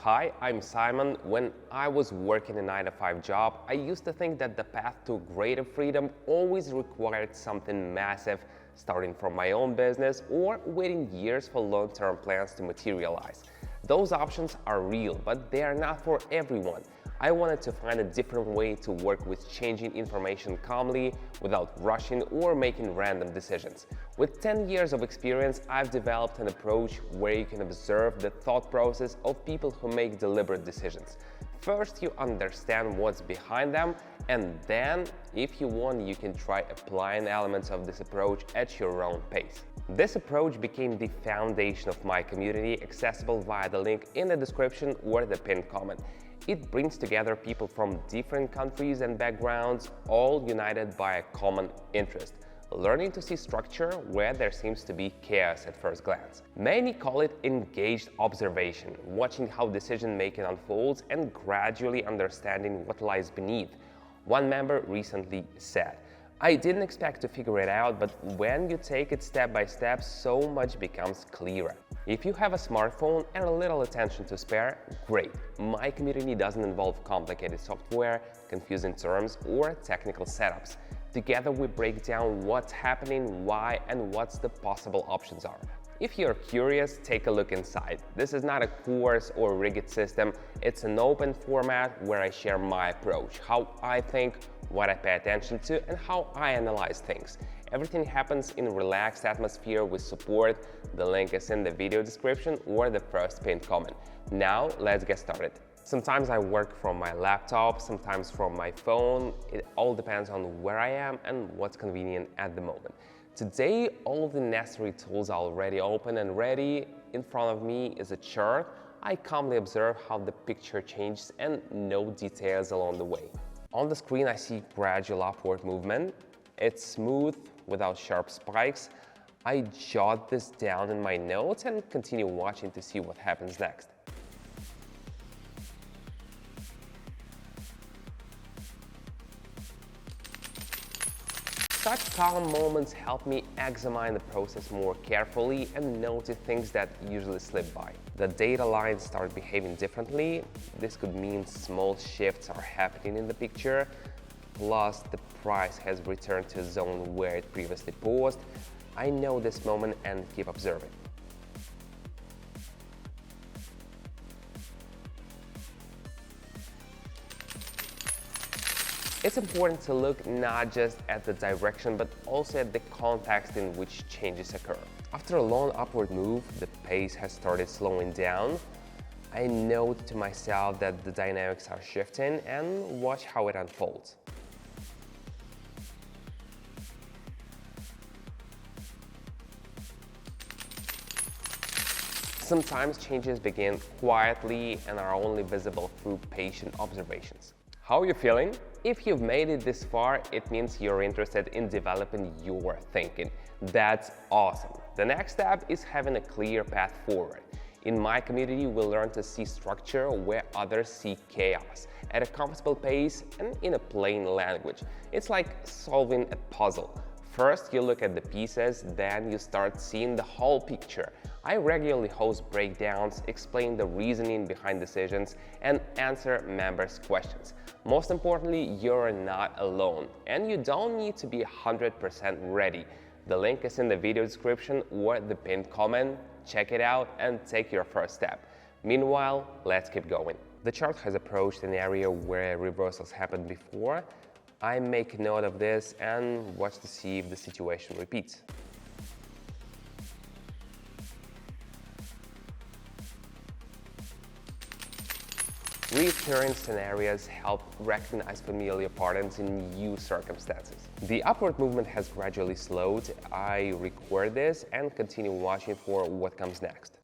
Hi, I'm Simon. When I was working a 9-to-5 job, I used to think that the path to greater freedom always required something massive, starting from my own business or waiting years for long-term plans to materialize. Those options are real, but they are not for everyone. I wanted to find a different way to work with changing information calmly, without rushing or making random decisions. With 10 years of experience, I've developed an approach where you can observe the thought process of people who make deliberate decisions. First, you understand what's behind them, and then, if you want, you can try applying elements of this approach at your own pace. This approach became the foundation of my community, accessible via the link in the description or the pinned comment. It brings together people from different countries and backgrounds, all united by a common interest: learning to see structure where there seems to be chaos at first glance. Many call it engaged observation, watching how decision-making unfolds and gradually understanding what lies beneath. One member recently said, "I didn't expect to figure it out, but when you take it step by step, so much becomes clearer." If you have a smartphone and a little attention to spare, great. My community doesn't involve complicated software, confusing terms, or technical setups. Together we break down what's happening, why, and what the possible options are. If you're curious, take a look inside. This is not a course or rigged system. It's an open format where I share my approach, how I think, what I pay attention to, and how I analyze things. Everything happens in a relaxed atmosphere with support. The link is in the video description or the first pinned comment. Now, let's get started. Sometimes I work from my laptop, sometimes from my phone. It all depends on where I am and what's convenient at the moment. Today, all of the necessary tools are already open and ready. In front of me is a chart. I calmly observe how the picture changes and note details along the way. On the screen, I see gradual upward movement. It's smooth, without sharp spikes. I jot this down in my notes and continue watching to see what happens next. Such calm moments help me examine the process more carefully and notice things that usually slip by. The data lines start behaving differently. This could mean small shifts are happening in the picture. Plus, the price has returned to a zone where it previously paused. I know this moment and keep observing. It's important to look not just at the direction, but also at the context in which changes occur. After a long upward move, the pace has started slowing down. I note to myself that the dynamics are shifting and watch how it unfolds. Sometimes changes begin quietly and are only visible through patient observations. How are you feeling? If you've made it this far, it means you're interested in developing your thinking. That's awesome. The next step is having a clear path forward. In my community, we learn to see structure where others see chaos, at a comfortable pace and in a plain language. It's like solving a puzzle. First, you look at the pieces, then you start seeing the whole picture. I regularly host breakdowns, explain the reasoning behind decisions, and answer members' questions. Most importantly, you're not alone, and you don't need to be 100% ready. The link is in the video description or the pinned comment. Check it out and take your first step. Meanwhile, let's keep going. The chart has approached an area where reversals happened before. I make note of this and watch to see if the situation repeats. Recurring scenarios help recognize familiar patterns in new circumstances. The upward movement has gradually slowed. I record this and continue watching for what comes next.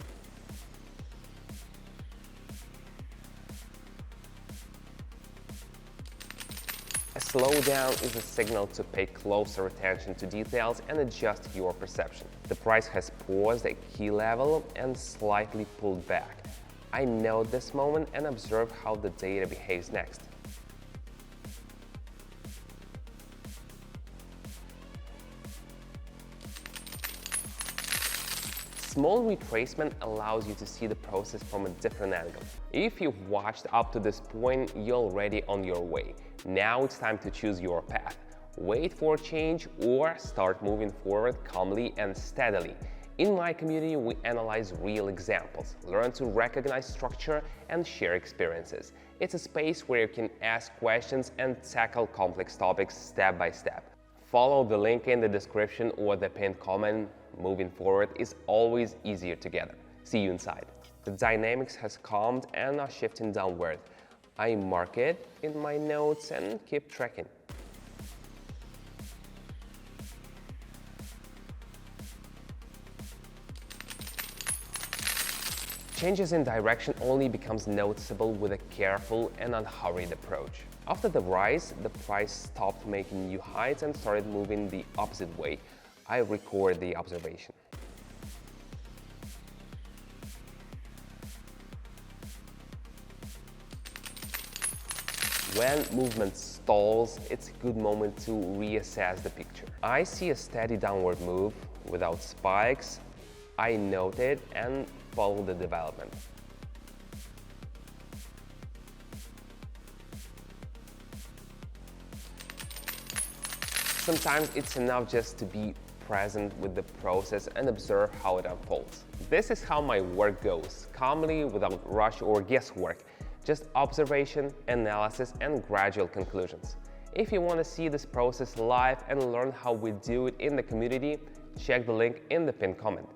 A slowdown is a signal to pay closer attention to details and adjust your perception. The price has paused at key level and slightly pulled back. I note this moment and observe how the data behaves next. small retracement allows you to see the process from a different angle. If you've watched up to this point, you're already on your way. Now it's time to choose your path. Wait for change or start moving forward calmly and steadily. In my community, we analyze real examples, learn to recognize structure, and share experiences. It's a space where you can ask questions and tackle complex topics step by step. Follow the link in the description or the pinned comment. Moving forward is always easier together. See you inside. The dynamics has calmed and are shifting downward. I mark it in my notes and keep tracking. Changes in direction only becomes noticeable with a careful and unhurried approach. After the rise, the price stopped making new highs and started moving the opposite way. I record the observation. When movement stalls, it's a good moment to reassess the picture. I see a steady downward move without spikes. I note it and follow the development. Sometimes it's enough just to be present with the process and observe how it unfolds. This is how my work goes, calmly, without rush or guesswork, just observation, analysis, and gradual conclusions. If you want to see this process live and learn how we do it in the community, check the link in the pinned comment.